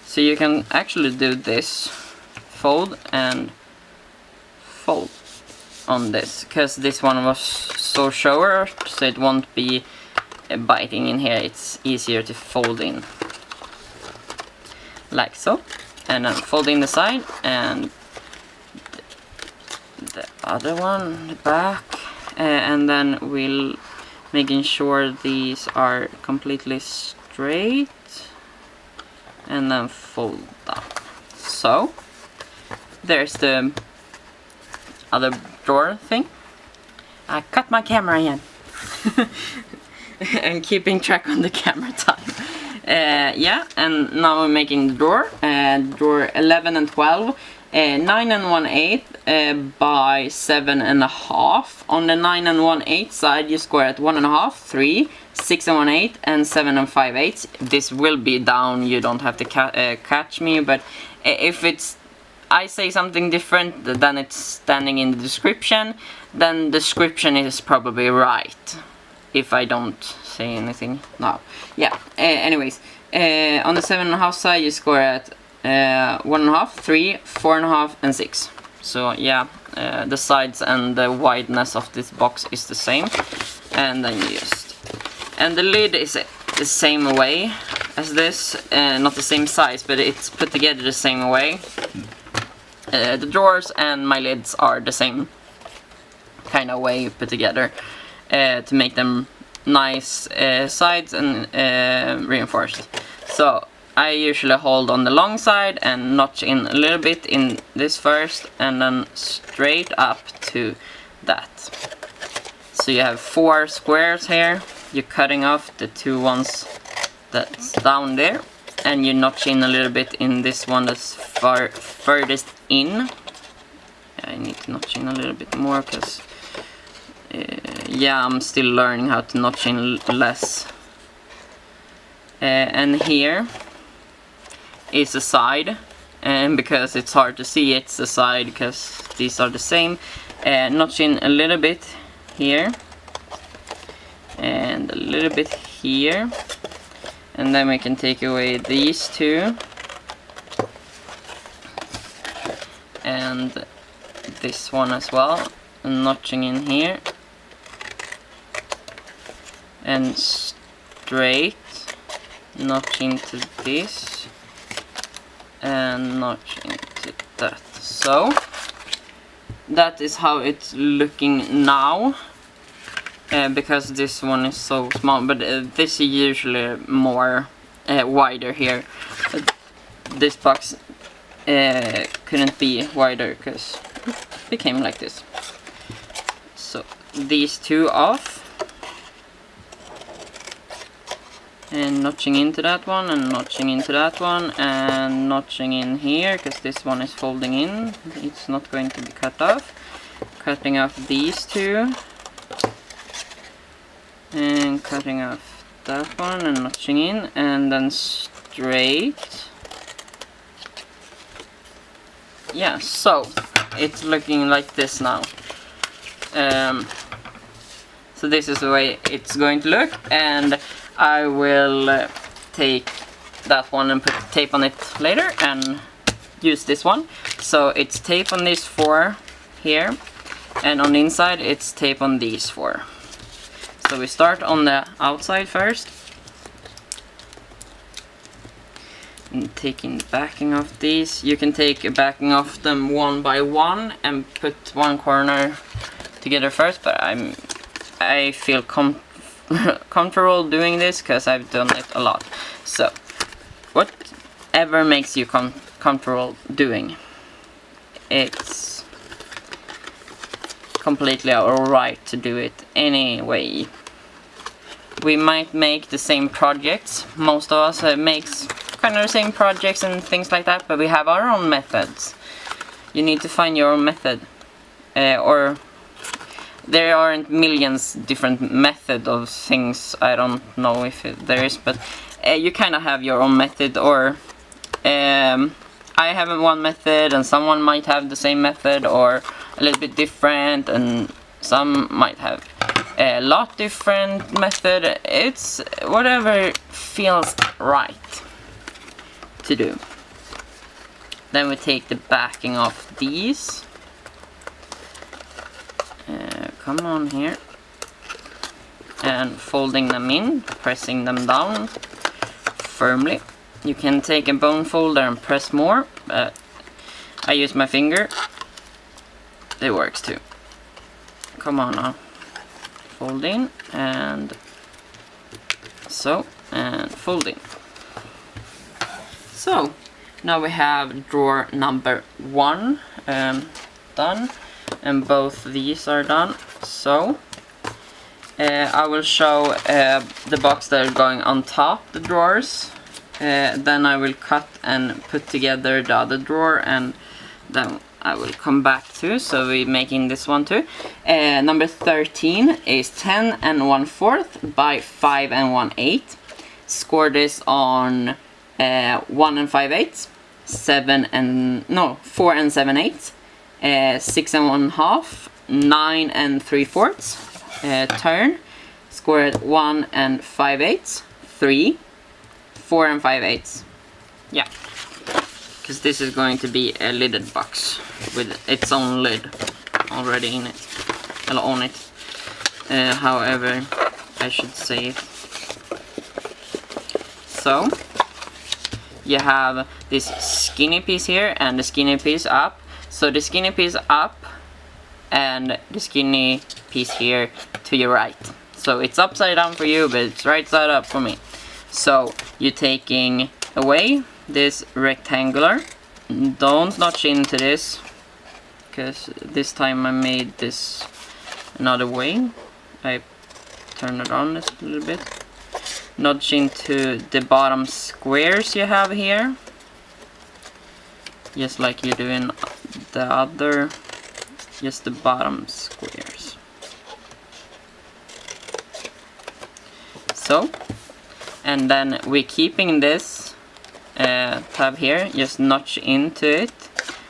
So you can actually do this, fold and fold on this, because this one was so short, so it won't be biting in here. It's easier to fold in like so, and then folding the side, and the other one, the back, and then we'll making sure these are completely straight, and then fold down. So there's the other drawer thing. I cut my camera again. I'm keeping track on the camera time. Yeah, and now we're making the drawer. Drawer 11 and 12. 9 and 1/8 by 7 1/2. On the 9 and 1/8 side, you score at 1 1/2, 3, 6 and 1/8, and 7 and 5/8. This will be down. You don't have to catch me, but if I say something different than it's standing in the description, then the description is probably right. If I don't say anything now. Yeah, anyways, on the 7 1/2 side you score at 1 1/2, 3, 4 1/2, and 6. So yeah, the sides and the wideness of this box is the same. And then you and the lid is the same way as this, not the same size, but it's put together the same way. The drawers and my lids are the same kind of way put together, to make them nice sides and reinforced. So I usually hold on the long side and notch in a little bit in this first, and then straight up to that. So you have 4 squares here. You're cutting off the 2 ones that's down there, and you notch in a little bit in this one that's furthest in. I need to notch in a little bit more, because yeah, I'm still learning how to notch in less. And here is a side, and because it's hard to see, it's a side because these are the same. Notch in a little bit here and a little bit here, and then we can take away these 2 and this one as well, and notching in here and straight notch into this and notch into that. So that is how it's looking now, because this one is so small, but this is usually more wider here. This box couldn't be wider because it became like this. So these 2 off, and notching into that one, and notching into that one, and notching in here, because this one is folding in, it's not going to be cut off. Cutting off these 2, and cutting off that one, and notching in, and then straight. Yeah, so it's looking like this now. So this is the way it's going to look, and I will take that one and put tape on it later and use this one. So it's tape on these 4 here, and on the inside it's tape on these 4. So we start on the outside first, and taking the backing off these. You can take a backing off them one by one and put one corner together first, but I feel comfortable doing this because I've done it a lot. So whatever makes you comfortable doing, it's completely alright to do it anyway. We might make the same projects. Most of us makes kind of the same projects and things like that, but we have our own methods. You need to find your own method, or there aren't millions different method of things. I don't know if there is, but you kind of have your own method, or I have one method and someone might have the same method or a little bit different, and some might have a lot different method. It's whatever feels right to do. Then we take the backing off these. Come on here. And folding them in, pressing them down firmly. You can take a bone folder and press more, but I use my finger. It works too. Come on now. Fold in, and so, and fold in. So, now we have drawer number 1 done, and both these are done. So, I will show the box that are going on top the drawers. Then I will cut and put together the other drawer, and then I will come back to. So we're making this one too. Number 13 is 10 1/4 by 5 1/8. Score this on 1 5/8, 4 7/8, 6 1/2, 9 3/4. Turn. Score it 1 5/8, 3, 4 5/8. Yeah, because this is going to be a lidded box with its own lid already in it, or on it. However, I should say it. So you have this skinny piece here and the skinny piece up. So the skinny piece up and the skinny piece here to your right. So it's upside down for you, but it's right side up for me. So you're taking away this rectangular. Don't notch into this, because this time I made this another way. I turned it on a little bit. Notch into the bottom squares you have here, just like you do in the other, just the bottom squares. So, and then we're keeping this tab here, just notch into it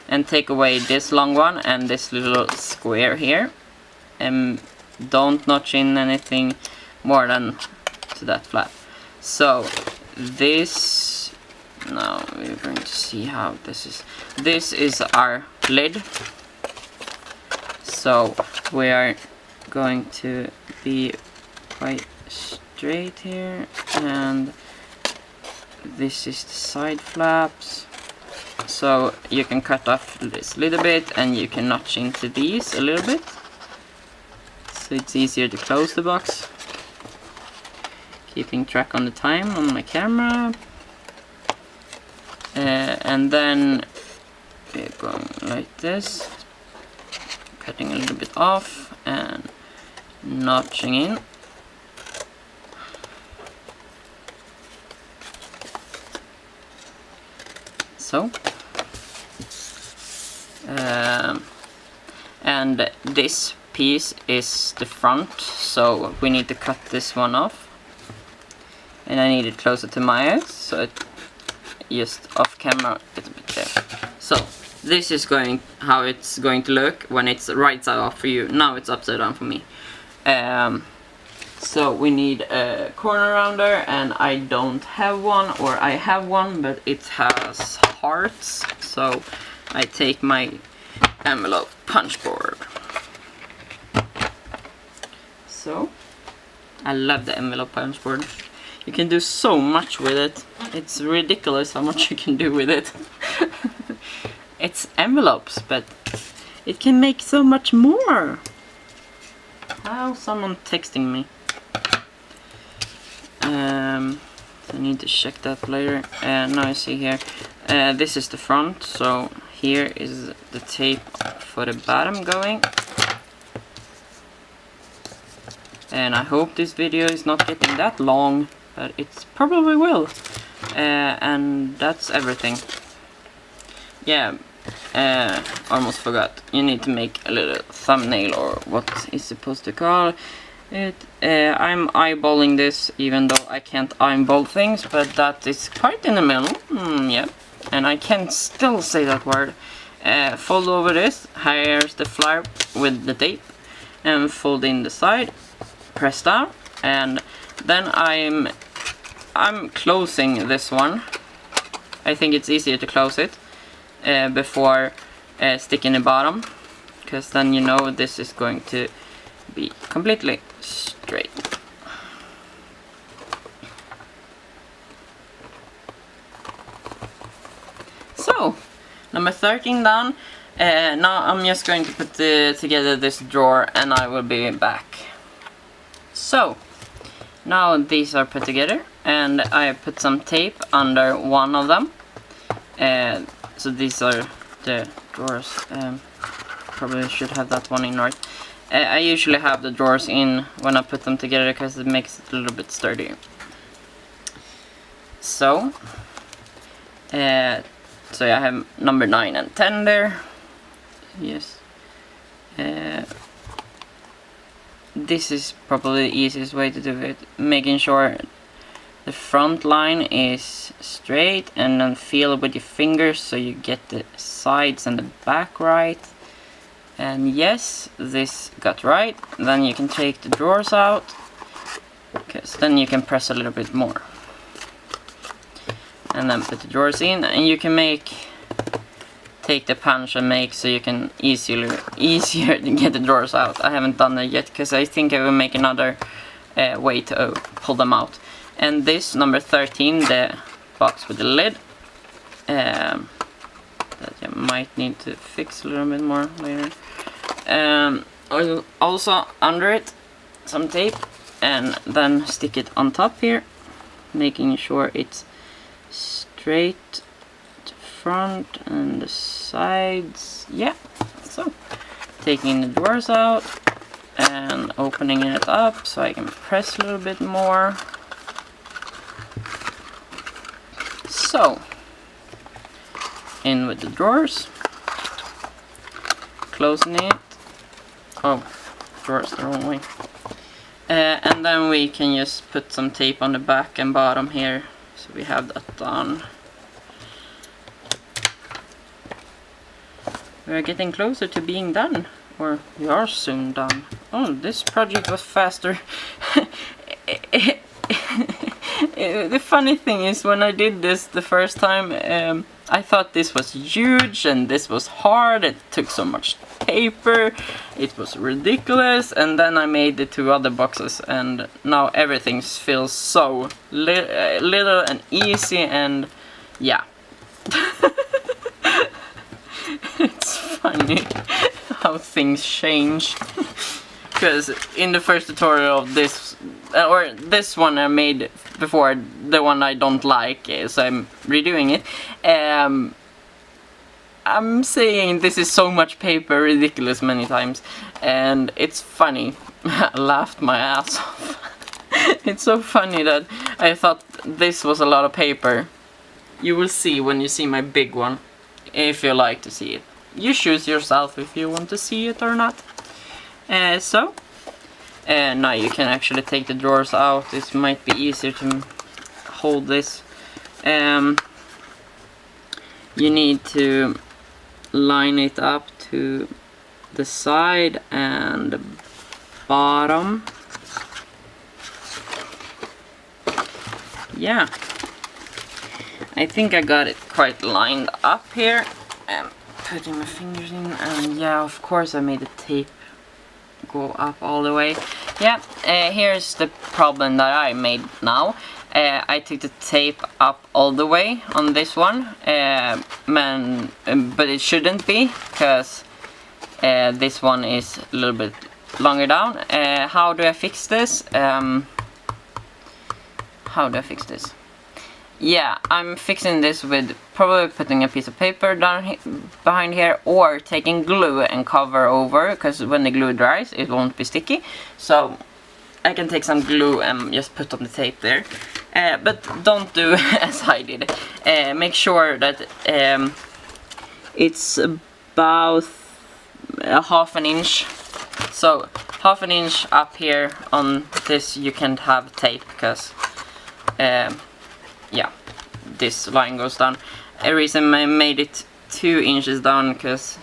and take away this long one and this little square here, and don't notch in anything more than to that flap. So this, now we're going to see how this is our lid. So we are going to be quite straight here, and this is the side flaps. So you can cut off this little bit and you can notch into these a little bit, so it's easier to close the box. Keeping track on the time on my camera. And then we're going like this, cutting a little bit off and notching in. So, and this piece is the front, so we need to cut this one off. And I need it closer to my eyes, so it just off camera it's a bit there. So this is how it's going to look when it's right side up for you. Now it's upside down for me. So we need a corner rounder, and I don't have one, or I have one but it has hearts. So I take my envelope punch board. So I love the envelope punch board. You can do so much with it. It's ridiculous how much you can do with it. It's envelopes, but it can make so much more. Oh, someone texting me. I need to check that later. Now I see here. This is the front, so here is the tape for the bottom going. And I hope this video is not getting that long, but it probably will. And that's everything. Yeah, almost forgot. You need to make a little thumbnail, or what is supposed to call it. I'm eyeballing this, even though I can't eyeball things, but that is quite in the middle. Yeah, and I can still say that word. Fold over this. Here's the flap with the tape, and fold in the side. Press down, and then I'm closing this one. I think it's easier to close it before sticking the bottom, because then you know this is going to be completely straight. So, number 13 done. Now I'm just going to put together this drawer, and I will be back. So, now these are put together, and I put some tape under one of them. So these are the drawers. Probably should have that one in right. I usually have the drawers in when I put them together, because it makes it a little bit sturdier. So I have number 9 and 10 there. Yes. This is probably the easiest way to do it. Making sure the front line is straight, and then feel with your fingers so you get the sides and the back right. And yes, this got right. Then you can take the drawers out, because then you can press a little bit more. And then put the drawers in, and you can take the punch and make so you can easier to get the drawers out. I haven't done that yet, because I think I will make another way to pull them out. And this number 13, the box with the lid, that you might need to fix a little bit more later. Also under it some tape, and then stick it on top here, making sure it's straight to front and the sides. Yeah, so taking the drawers out and opening it up so I can press a little bit more. So, in with the drawers, closing it. Oh, drawers the wrong way. And then we can just put some tape on the back and bottom here, so we have that done. We're getting closer to being done, or we are soon done. Oh, this project was faster. The funny thing is, when I did this the first time, I thought this was huge and this was hard. It took so much paper, it was ridiculous. And then I made the 2 other boxes, and now everything feels so little and easy, and yeah. It's funny how things change. Because in the first tutorial of this, or this one I made before, the one I don't like, so I'm redoing it. I'm saying this is so much paper, ridiculous many times, and it's funny. I laughed my ass off. It's so funny that I thought this was a lot of paper. You will see when you see my big one, if you like to see it. You choose yourself if you want to see it or not. Now you can actually take the drawers out. It might be easier to hold this. You need to line it up to the side and the bottom. Yeah, I think I got it quite lined up here. And putting my fingers in, and yeah, of course I made the tape go up all the way. Yeah, here's the problem that I made now. I took the tape up all the way on this one, but it shouldn't be, because this one is a little bit longer down. How do I fix this? Yeah, I'm fixing this with probably putting a piece of paper down behind here, or taking glue and cover over, because when the glue dries it won't be sticky. So I can take some glue and just put on the tape there. But don't do as I did. Make sure that it's about a half an inch. So half an inch up here on this you can't have tape, because yeah, this line goes down. A reason I made it 2 inches down, because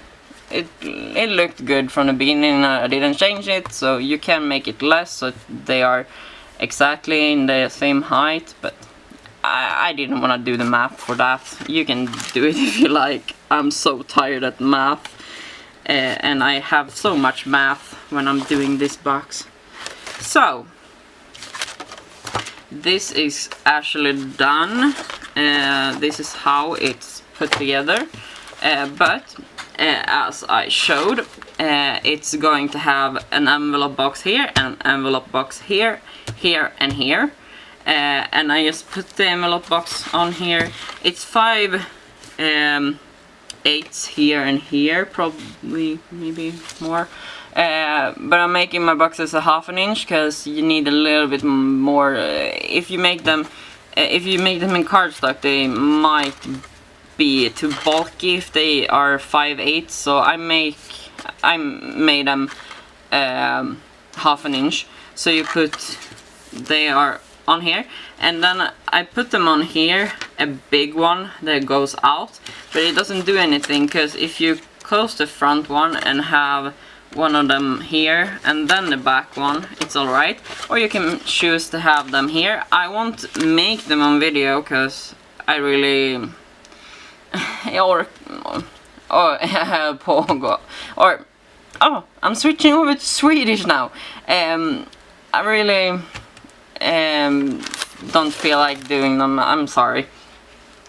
it looked good from the beginning. I didn't change it, so you can make it less so they are exactly in the same height, but I didn't want to do the math for that. You can do it if you like. I'm so tired at math, and I have so much math when I'm doing this box. So this is actually done. This is how it's put together, but as I showed, it's going to have an envelope box here, and an envelope box here, here and here. And I just put the envelope box on here. It's 5 eighths here and here, probably, maybe more. But I'm making my boxes a half an inch, because you need a little bit more. If you make them in cardstock, they might be too bulky if they are 5/8. So I made them half an inch. So you put, they are on here, and then I put them on here, a big one that goes out, but it doesn't do anything, because if you close the front one and have one of them here and then the back one, it's alright. Or you can choose to have them here. I won't make them on video, because I really I'm switching over to Swedish now. I really don't feel like doing them. I'm sorry.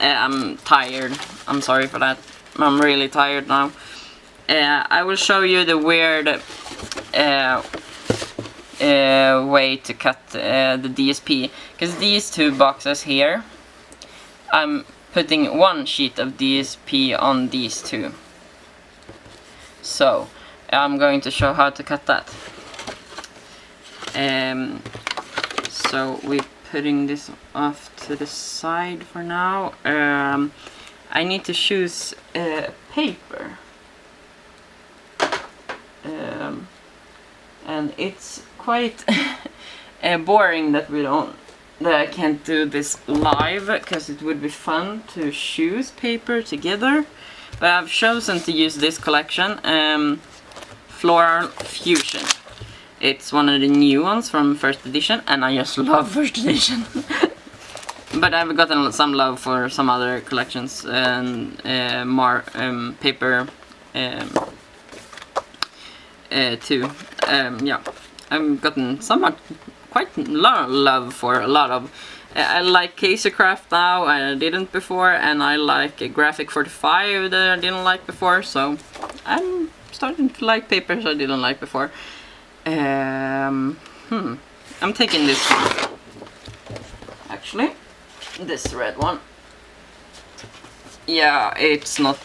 I'm tired. I'm sorry for that. I'm really tired now. I will show you the weird way to cut the DSP, because these 2 boxes here, I'm putting 1 sheet of DSP on these 2. So I'm going to show how to cut that. So we're putting this off to the side for now. I need to choose paper. And it's quite boring that I can't do this live, because it would be fun to choose paper together. But I've chosen to use this collection, Floral Fusion. It's one of the new ones from first edition, and I just love first edition. But I've gotten some love for some other collections and more paper too. Yeah, I've gotten quite a lot of love for a lot of. I like Papercraft now, I didn't before, and I like Graphic 45 that I didn't like before. So I'm starting to like papers I didn't like before. I'm taking this one. Actually, this red one. Yeah, it's not.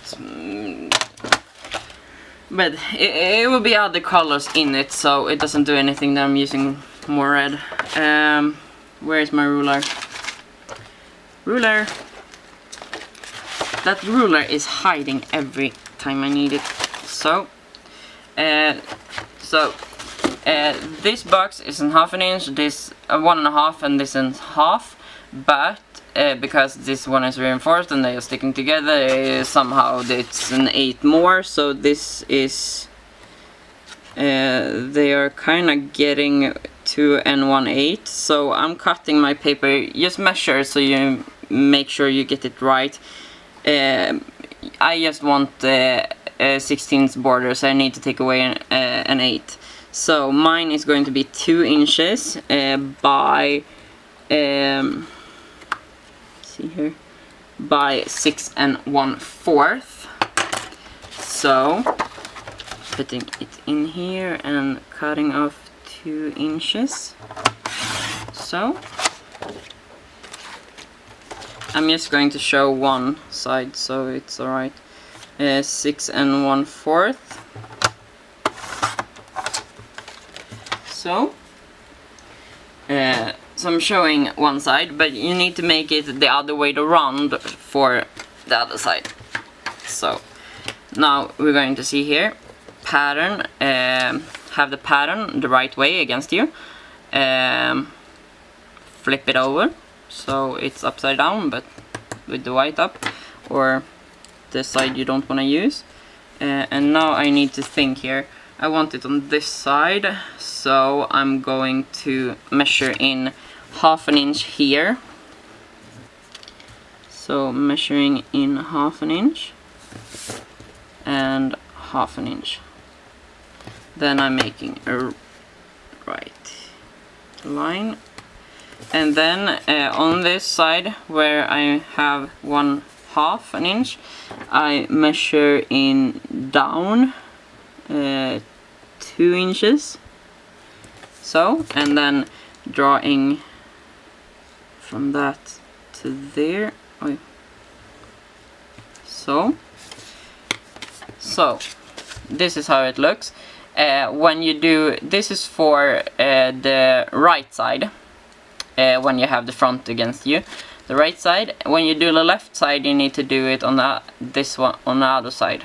But it will be other colors in it, so it doesn't do anything that I'm using more red. Where is my ruler? Ruler! That ruler is hiding every time I need it. So, this box is in half an inch, this 1.5, and this in half. But because this one is reinforced and they are sticking together, somehow it's an 8 more. So this is they are kind of getting to an 1/8. So I'm cutting my paper. Just measure so you make sure you get it right. I just want 16th border, so I need to take away an 8. So mine is going to be 2 inches by see here, by 6 1/4. So putting it in here and cutting off 2 inches. So I'm just going to show one side so it's alright. 6 1/4. So I'm showing one side, but you need to make it the other way around for the other side. So now we're going to see here, pattern, have the pattern the right way against you, flip it over so it's upside down but with the white up, or the side you don't want to use. And now I need to think here. I want it on this side, so I'm going to measure in 1/2 inch here. So measuring in 1/2 inch and 1/2 inch. Then I'm making a right line, and then on this side where I have 1/2 inch, I measure in down 2 inches. So, and then drawing from that to there. So this is how it looks. When you do, this is for the right side, when you have the front against you, the right side. When you do the left side, you need to do it on this one on the other side.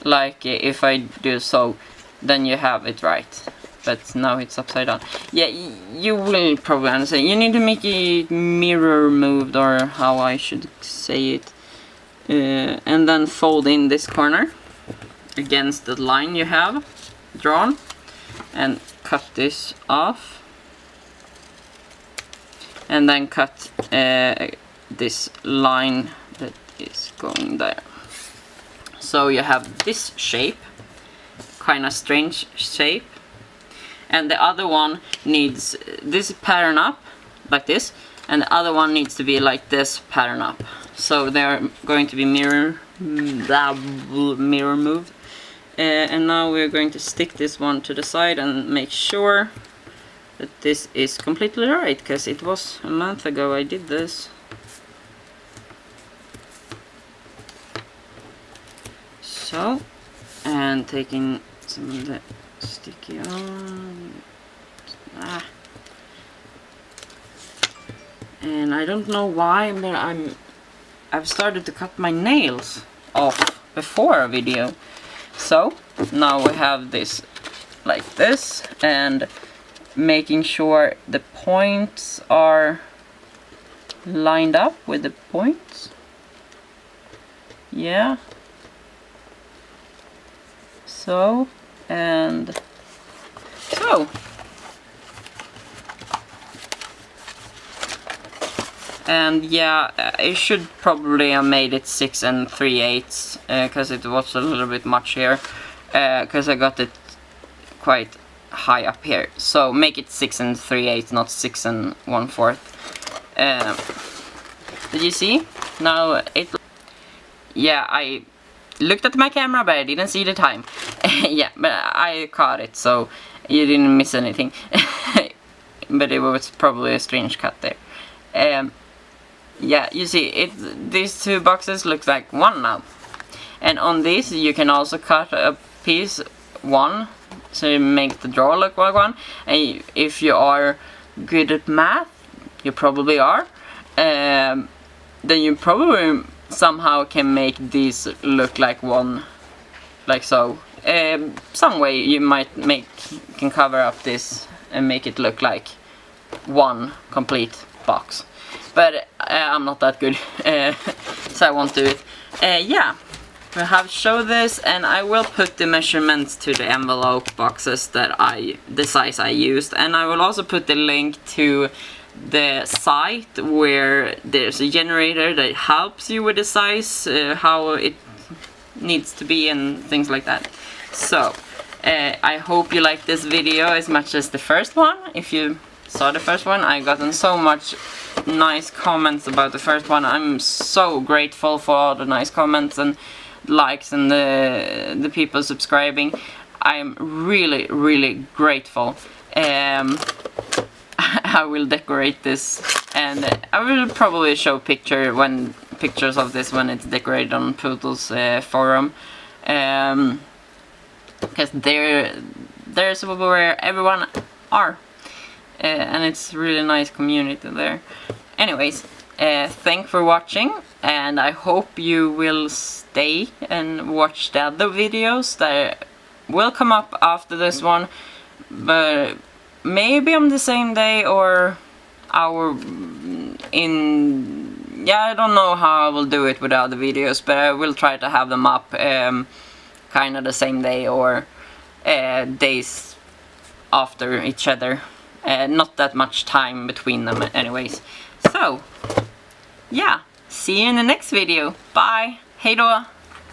Like if I do so, then you have it right. But now it's upside down. Yeah, you will probably understand. You need to make it mirror moved, or how I should say it. And then fold in this corner against the line you have drawn, and cut this off, and then cut this line that is going there. So you have this shape, kind of strange shape, and the other one needs this pattern up like this, and the other one needs to be like this pattern up. So they're going to be mirror moved. And now we're going to stick this one to the side and make sure that this is completely right, because it was a month ago I did this. So, and taking some of the sticky on. And I don't know why, but I've started to cut my nails off before a video. So now we have this like this, and making sure the points are lined up with the points. Yeah. So, and so. And yeah, I should probably have made it 6 3/8 because it was a little bit much here, because I got it quite high up here. So make it 6 3/8, not 6 1/4. Did you see? Now it. Yeah, I looked at my camera, but I didn't see the time. Yeah, but I caught it, so you didn't miss anything. But it was probably a strange cut there. Yeah, you see, these two boxes look like one now. And on this you can also cut a piece one, so you make the drawer look like one. And if you are good at math, you probably are, then you probably somehow can make these look like one, like so. Some way you might can cover up this and make it look like one complete box. But I'm not that good, so I won't do it. Yeah, we have shown this, and I will put the measurements to the envelope boxes that the size I used, and I will also put the link to the site where there's a generator that helps you with the size, how it needs to be and things like that. So I hope you like this video as much as the first one. If you saw the first one, I gotten so much nice comments about the first one. I'm so grateful for all the nice comments, and likes and the people subscribing. I'm really grateful. I will decorate this, and I will probably show pictures of this when it's decorated on Poodle's forum, because there's where everyone are, and it's really nice community there. Anyways, thanks for watching, and I hope you will stay and watch the other videos that will come up after this one, but maybe on the same day or hour in... yeah, I don't know how I will do it with the other videos, but I will try to have them up kind of the same day or days after each other. Not that much time between them anyways. So, yeah, see you in the next video. Bye! Hej då!